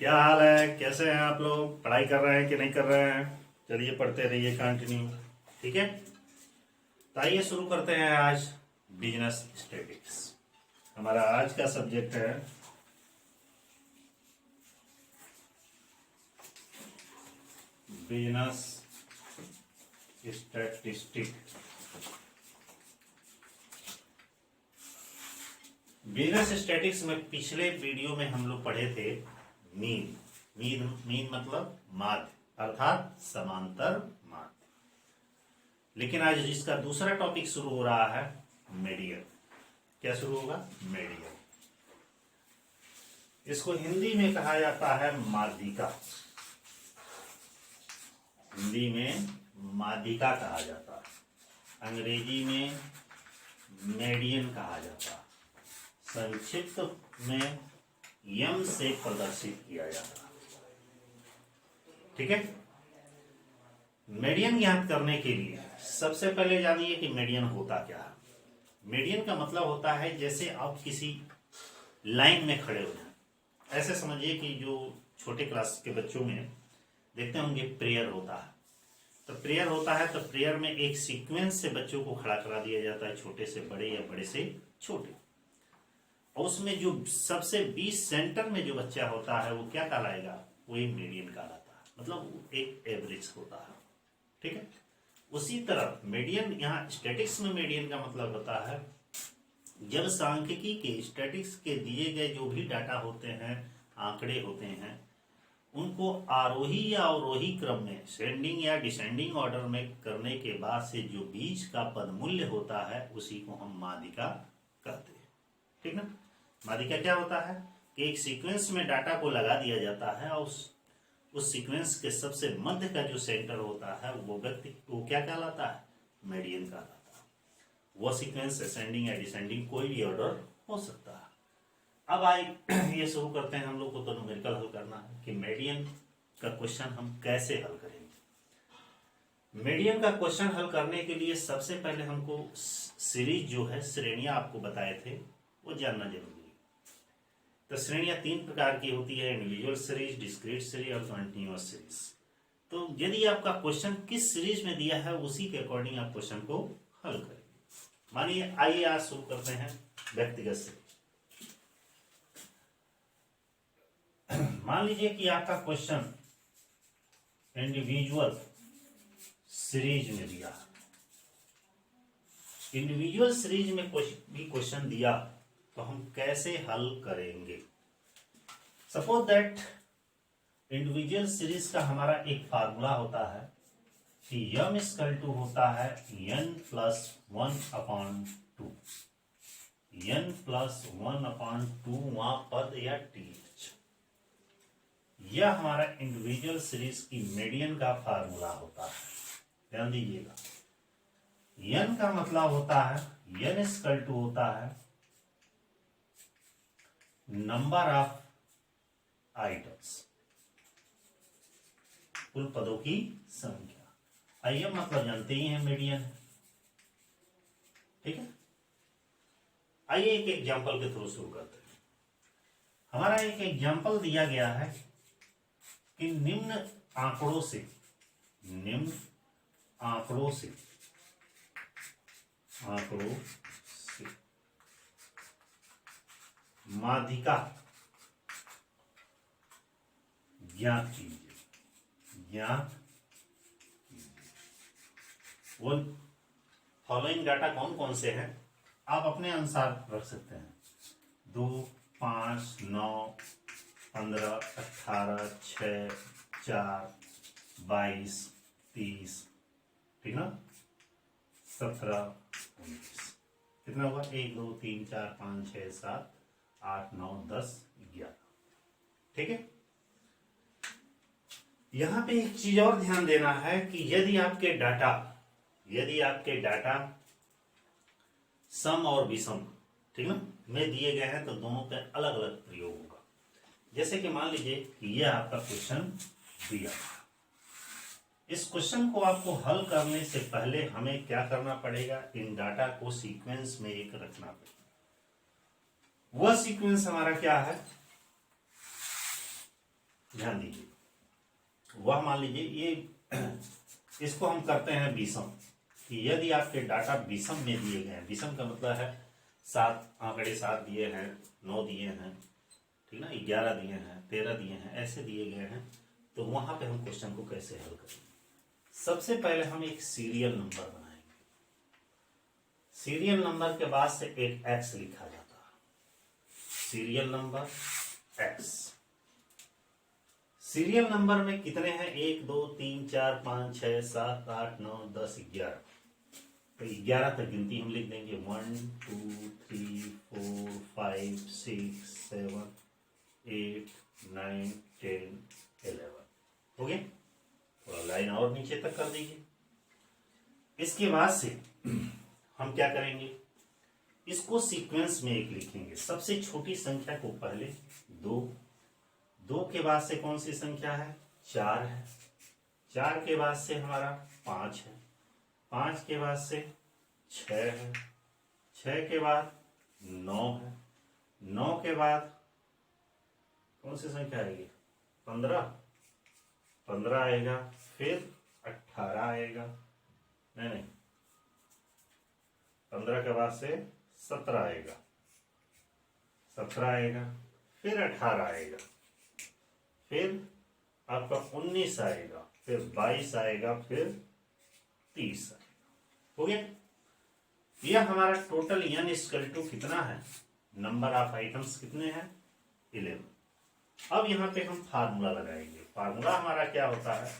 क्या हाल है? कैसे हैं आप लोग? पढ़ाई कर रहे हैं कि नहीं कर रहे हैं? चलिए पढ़ते रहिए कंटिन्यू। ठीक है, तो आइए शुरू करते हैं आज बिजनेस स्टैटिक्स। हमारा आज का सब्जेक्ट है बिजनेस स्टैटिस्टिक। बिजनेस स्टैटिक्स में पिछले वीडियो में हम लोग पढ़े थे मीन। मीन मतलब माध्य, अर्थात समांतर माध्य। लेकिन आज जिसका दूसरा टॉपिक शुरू हो रहा है मीडियन। क्या शुरू होगा? मीडियन। इसको हिंदी में कहा जाता है माध्यिका। हिंदी में माध्यिका कहा जाता है, अंग्रेजी में मीडियन कहा जाता है, संक्षिप्त में यम से प्रदर्शित किया जाता है। ठीक है, मीडियन ज्ञात करने के लिए सबसे पहले जानिए कि मीडियन होता क्या है। मीडियन का मतलब होता है जैसे आप किसी लाइन में खड़े हो जाए। ऐसे समझिए कि जो छोटे क्लास के बच्चों में देखते होंगे प्रेयर होता है, तो प्रेयर होता है तो प्रेयर में एक सीक्वेंस से बच्चों को खड़ा करा दिया जाता है, छोटे से बड़े या बड़े से छोटे। और उसमें जो सबसे बीच सेंटर में जो बच्चा होता है वो क्या कहलाएगा? वो एक मीडियन कहलाता है, मतलब वो एक एवरेज होता है। ठीक है, उसी तरह मीडियन, यहाँ स्टैटिक्स में मीडियन का मतलब होता है जब सांख्यिकी के स्टैटिक्स के दिए गए जो भी डाटा होते हैं, आंकड़े होते हैं, उनको आरोही या अवरोही क्रम में सेंडिंग या डिसेंडिंग ऑर्डर में करने के बाद से जो बीच का पद मूल्य होता है उसी को हम माध्यिका कहते हैं। ठीक ना? माध्यिका क्या होता है कि एक सीक्वेंस में डाटा को लगा दिया जाता है और उस सीक्वेंस के सबसे मध्य का जो सेंटर होता है वो व्यक्ति वो क्या कहलाता है? मीडियन कहलाता है। वो सीक्वेंस असेंडिंग या डिसेंडिंग कोई भी ऑर्डर हो सकता है। अब आइए ये शुरू करते हैं। हम लोग को तो न्यूमेरिकल हल करना है कि मीडियन का क्वेश्चन हम कैसे हल करेंगे। मीडियन का क्वेश्चन हल करने के लिए सबसे पहले हमको सीरीज जो है, श्रेणियां आपको बताए थे, वो जानना जरूरी है। तो श्रेणियां तीन प्रकार की होती है, इंडिविजुअल सीरीज, डिस्क्रीट सीरीज और कंटिन्यूअस सीरीज। तो यदि आपका क्वेश्चन किस सीरीज में दिया है उसी के अकॉर्डिंग आप क्वेश्चन को हल करेंगे। मानिए, आइए आज शुरू करते हैं व्यक्तिगत सीरीज। मान लीजिए कि आपका क्वेश्चन इंडिविजुअल सीरीज में दिया। इंडिविजुअल सीरीज में भी क्वेश्चन दिया तो हम कैसे हल करेंगे? सपोज दैट इंडिविजुअल सीरीज का हमारा एक फार्मूला होता है कि यम इक्वल टू होता है n+1/2। n+1/2 वहां पद या टीएच। यह हमारा इंडिविजुअल सीरीज की मीडियन का फार्मूला होता है। ध्यान दीजिएगा, n का मतलब होता है, n इक्वल टू होता है नंबर ऑफ आइटम्स, कुल पदों की संख्या। आइए, मतलब जानते ही हैं मीडियन। ठीक है, आइए एक एग्जांपल के थ्रू शुरू करते हैं। हमारा एक एग्जांपल दिया गया है कि निम्न आंकड़ों से माध्यिका ज्ञात कीजिए। वो फॉलोइंग डाटा कौन कौन से हैं आप अपने अनुसार रख सकते हैं। 2, 5, 9, 15, 18, 6, 4, 22, 30, ठीक ना, 17, 19। कितना हुआ? 1, 2, 3, 4, 5, 6, 7, 8, 9, 10, 11। ठीक है, यहां पे एक चीज और ध्यान देना है कि यदि आपके डाटा सम और विषम, ठीक ना, में दिए गए हैं तो दोनों पे अलग अलग प्रयोग होगा। जैसे कि मान लीजिए कि यह आपका क्वेश्चन दिया। इस क्वेश्चन को आपको हल करने से पहले हमें क्या करना पड़ेगा? इन डाटा को सीक्वेंस में एक रखना पड़ेगा। वह सीक्वेंस हमारा क्या है? ध्यान दीजिए, वह मान लीजिए ये इसको हम करते हैं विषम, कि यदि आपके डाटा विषम में दिए गए हैं, विषम का मतलब है 7 आंकड़े 7 दिए हैं, 9 दिए हैं, ठीक ना, 11 दिए हैं, 13 दिए हैं, ऐसे दिए गए हैं, तो वहां पे हम क्वेश्चन को कैसे हल करेंगे। सबसे पहले हम एक सीरियल नंबर बनाएंगे। सीरियल नंबर के बाद से एक एक्स लिखा जाता है, serial number x. Serial number में कितने हैं, 1 2 3 4 5 6 7 8 9 10 11, तो 11 तक गिनती हम लिख देंगे, 1 2 3 4 5 6 7 8 9 10 11 हो गया। थोड़ा लाइन और नीचे तक कर दीजिए। इसके बाद से हम क्या करेंगे, इसको सीक्वेंस में एक लिखेंगे। सबसे छोटी संख्या को पहले 2, 2 के बाद से कौन सी संख्या है, 4 है, 4 के बाद से हमारा 5 है, 5 के बाद से 6 है, 6 के बाद 9 है, 9 के बाद कौन सी संख्या आएगी, 15, 15 आएगा, फिर 18 आएगा, नहीं 15 के बाद से 17 आएगा, 17 आएगा, फिर 18 आएगा, फिर आपका 19 आएगा, फिर 22 आएगा, फिर 30 आएगा। हो गया। यह हमारा टोटल n इक्वल टू कितना है, नंबर ऑफ आइटम्स कितने हैं, 11। अब यहां पे हम फार्मूला लगाएंगे। फार्मूला हमारा क्या होता है,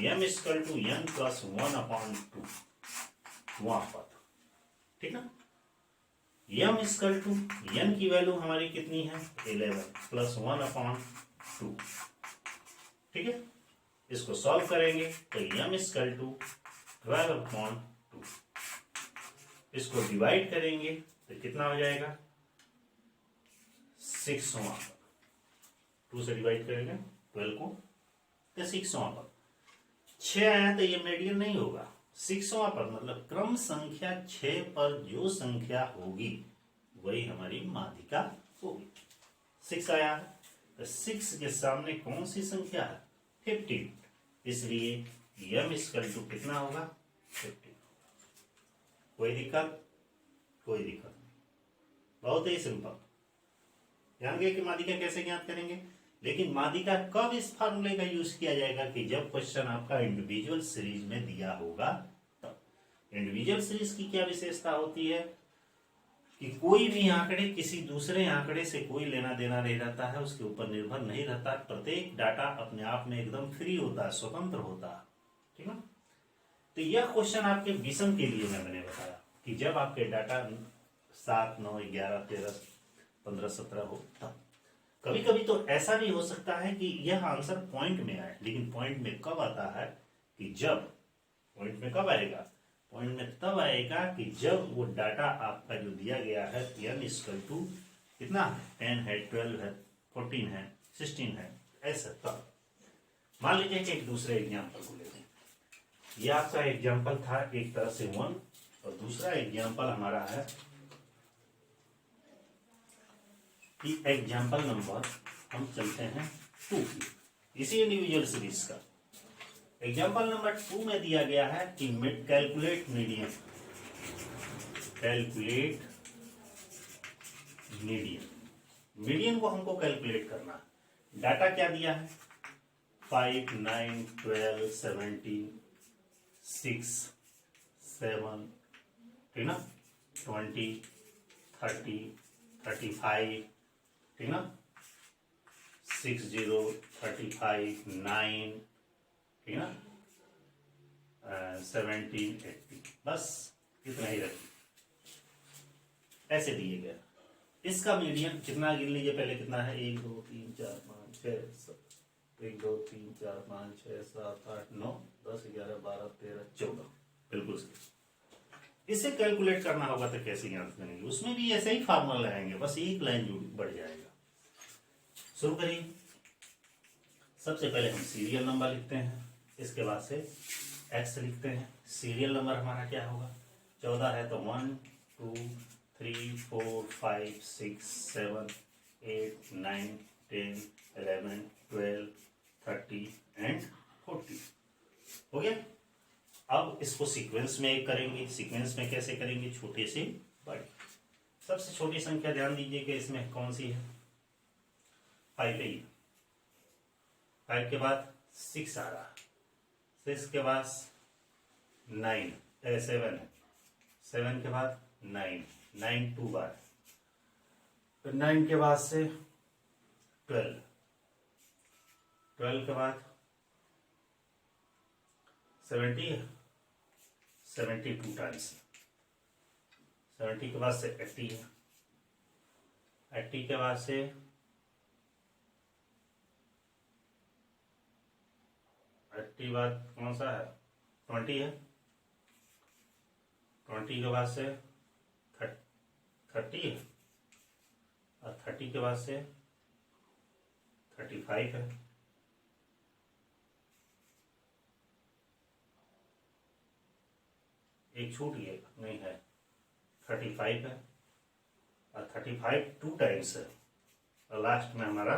m equal to n plus 1/2 वहां पर, ठीक ना। m इक्वल टू n की वैल्यू हमारी कितनी है, 11 प्लस 1/2, ठीक है। इसको सॉल्व करेंगे तो m इक्वल टू 12/2, इसको डिवाइड करेंगे तो कितना हो जाएगा, 6वां, 2 से डिवाइड करेंगे 12 को, तो 6वां पर 6 आया तो ये मीडियन नहीं होगा, 6वां पर मतलब क्रम संख्या 6 पर जो संख्या होगी वही हमारी माध्यिका होगी। 6 आया है तो 6 के सामने कौन सी संख्या है, 50, इसलिए m इक्वल टू कितना होगा, 50। कोई दिक्कत, कोई दिक्कत नहीं, बहुत ही सिंपल। ध्यान गए कि माध्यिका कैसे ज्ञात करेंगे। लेकिन माध्यिका कब इस फार्मूले का यूज किया जाएगा, कि जब क्वेश्चन आपका इंडिविजुअल सीरीज में दिया होगा तब। इंडिविजुअल सीरीज की क्या विशेषता होती है, कि कोई भी आंकड़े किसी दूसरे आंकड़े से कोई लेना देना नहीं रहता है, उसके ऊपर निर्भर नहीं रहता, प्रत्येक डाटा अपने आप में एकदम फ्री होता है, स्वतंत्र होता है, ठीक है। तो यह क्वेश्चन आपके विषम के लिए मैंने बताया कि जब आपके डाटा 7 9 11 13 15 17 हो तब। कभी कभी तो ऐसा भी हो सकता है कि यह आंसर पॉइंट में आए, लेकिन पॉइंट में कब आता है, कि जब पॉइंट में कब आएगा, पॉइंट में तब आएगा कि जब वो डाटा आपका जो दिया गया है n इक्वल टू कितना, 10 है, 12 है, 14 है, 16 है, ऐसा तब। मान लीजिए कि एक दूसरे एग्जाम्पल को लेते हैं। यह आपका एग्जाम्पल था एक तरह से 1, और दूसरा एग्जाम्पल हमारा है कि एग्जाम्पल नंबर हम चलते हैं 2 की, इसी इंडिविजुअल सीरीज का। एग्जाम्पल नंबर 2 में दिया गया है कि calculate median, calculate median, median को हमको कैलकुलेट करना है। डाटा क्या दिया है, 5 9 12 17 6 7, ठीक ना, 20 30 35, ठीक ना, 60 35 9, ठीक ना, 17 80, बस इतना ही रखिए, ऐसे दिए गए। इसका मीडियन कितना गिन लीजिए पहले, कितना है, 1 2 3 4 5 6 7, 1 2 3 4 5 6 7 8 9 10 11 12 13 14, बिल्कुल सही। इसे कैलकुलेट करना होगा तो कैसे ज्ञात करेंगे, उसमें भी ऐसे ही फार्मूला लगाएंगे, बस एक लाइन बढ़ जाएगा। शुरू करिए। सबसे पहले हम सीरियल नंबर लिखते हैं, इसके बाद से एक्स लिखते हैं। सीरियल नंबर हमारा क्या होगा, 14 है तो 1 2 3 4 5 6 7 8 9 10 11 12 हो गया। अब इसको सीक्वेंस में करेंगे। सीक्वेंस में कैसे करेंगे? छोटे से बड़े। सबसे छोटी संख्या ध्यान दीजिए कि इसमें कौन सी है? 5 है। 5 के बाद 6 आ रहा, 6 के बाद 9 7 है, 7 के बाद 9 9 2 बार, फिर 9 के बाद से 12, 12 के बाद 70 है, 72 टाइम्स, 70 के बाद से 80 है, 80 के बाद से 80 बाद कौन सा है? 20 है, 20 के बाद से 30 है, और 30 के बाद से 35 है, एक छूट गया नहीं है, 35 है, और 35 2 टाइम्स है, और लास्ट में हमारा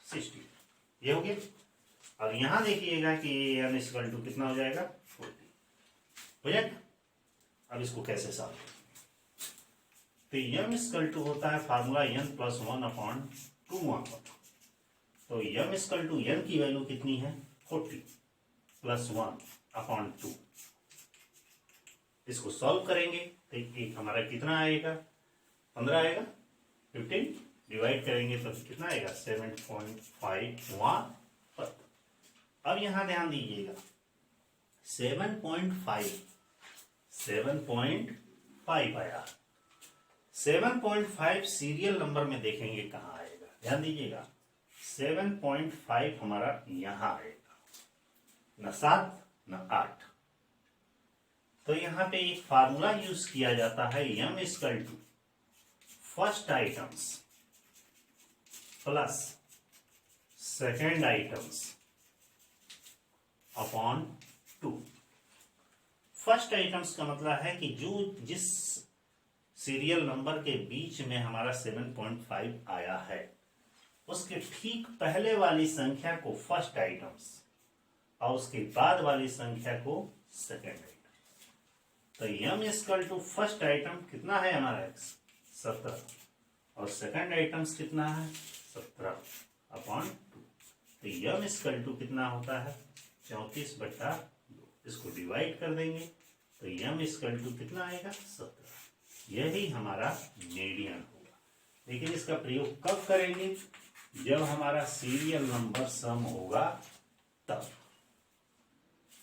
60। ये हो गया। अब यहां देखिएगा कि n इक्वल टू कितना हो जाएगा? 40 हो जाएगा। अब इसको कैसे सॉल्व करें? तो m इक्वल टू होता है फार्मूला n प्लस 1/2 वहां। तो m इक्वल टू n की वैल्यू कितनी है? 40 प्लस 1/2। इसको सॉल्व करेंगे तो एक हमारा कितना आएगा? 15 आएगा। 15 डिवाइड करेंगे तो कितना आएगा? 7.5 पर। अब यहां ध्यान दीजिएगा 7.5 आया। 7.5 सीरियल नंबर में देखेंगे कहां आएगा? ध्यान दीजिएगा 7.5 हमारा यहां आएगा, न 7 न 8। तो यहां पे एक फार्मूला यूज किया जाता है m equal to first items plus second items upon 2। First items का मतलब है कि जो जिस सीरियल नंबर के बीच में हमारा 7.5 आया है उसके ठीक पहले वाली संख्या को फर्स्ट आइटम्स और उसके बाद वाली संख्या को सेकेंड आइटम। तो m equal to first item कितना है हमारा? 17, और सेकेंड आइटम्स कितना है? 17/2। तो m इक्वल टू कितना होता है? 34/2। इसको डिवाइड कर देंगे तो m इक्वल टू कितना आएगा? 17। यही हमारा मीडियन होगा। लेकिन इसका प्रयोग कब करेंगे? जब हमारा सीरियल नंबर सम होगा तब।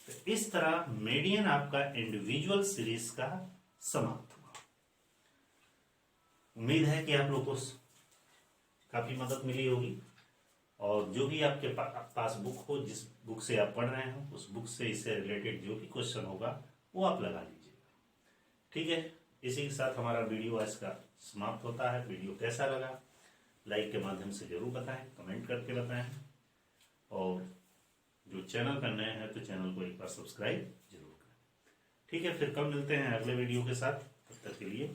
तो इस तरह मीडियन आपका इंडिविजुअल सीरीज का समाप्त हुआ। उम्मीद है कि आप लोग को काफी मदद मिली होगी, और जो भी आपके पास बुक हो, जिस बुक से आप पढ़ रहे हो, उस बुक से इससे रिलेटेड जो भी क्वेश्चन होगा वो आप लगा लीजिएगा। ठीक है, इसी के साथ हमारा वीडियो आज का समाप्त होता है। वीडियो कैसा लगा लाइक के माध्यम से जरूर बताएं, कमेंट करके बताएं, और जो चैनल पर नए हैं तो चैनल को एक बार सब्सक्राइब जरूर करें। ठीक है, फिर कल मिलते हैं अगले वीडियो के साथ। तब तक के लिए